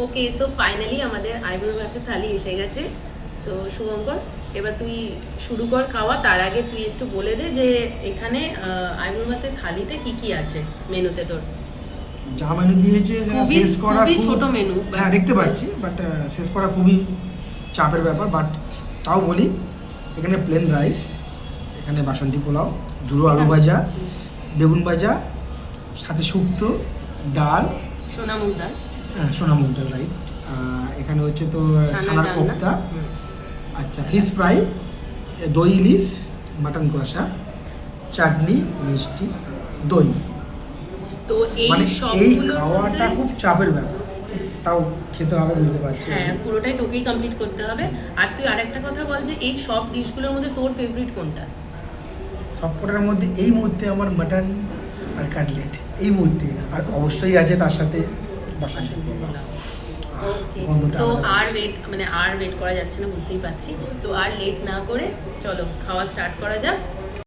ওকে, so finally আমাদের আইবুড়ো ভাতের থালি এসে গেছে। সো শুভঙ্কর, এবার তুই শুরু কর খাওয়া। তার আগে তুই একটু বলে দে যে এখানে আইবুড়ো ভাতের থালিতে কি কি আছে মেনুতে তোর। যা মেনু দিয়েছে খুবই শেষ করা খুবই খুব ছোট মেনু। হ্যাঁ দেখতে পাচ্ছি, বাট শেষ করা খুবই চাপের ব্যাপার। বাট তাও বলি, এখানে প্লেন রাইস, এখানে বাসন্তী পোলাও, ঝুড়ো আলু ভাজা, বেগুন ভাজা, সাথে শুক্তো, ডাল, সোনা মুগ ডাল, সোনা মুগ ডাল, রাইট। এখানে হচ্ছে তো ছানার ডাল না? কোপ্তা, হুম। আচ্ছা ফিশ ফ্রাই, দই ইলিশ, মাটন কষা, চাটনি, মিষ্টি, দই। তো এই মানে এই সবগুলোর খাওয়াটা মধ্যে খুব চাপের ব্যাপার, তাও খেতে হবে, বুঝতে পারছি। হ্যাঁ, পুরোটাই তোকেই কমপ্লিট করতে হবে। আর তুই আরেকটা কথা বল যে এই সব ডিশগুলোর মধ্যে তোর ফেভারিট কোনটা? সবকটার মধ্যে এই মুহূর্তে আমার মাটন আর কাটলেট এই মুহূর্তে, আর অবশ্যই আছে তার সাথে বাসন্তী পোলাও। ওকে, গন্ধটা সো আলাদা আর আছে। ওয়েট করা যাচ্ছে না, বুঝতেই পারছি। তো আর লেট না করে চলো খাওয়া স্টার্ট করা যাক।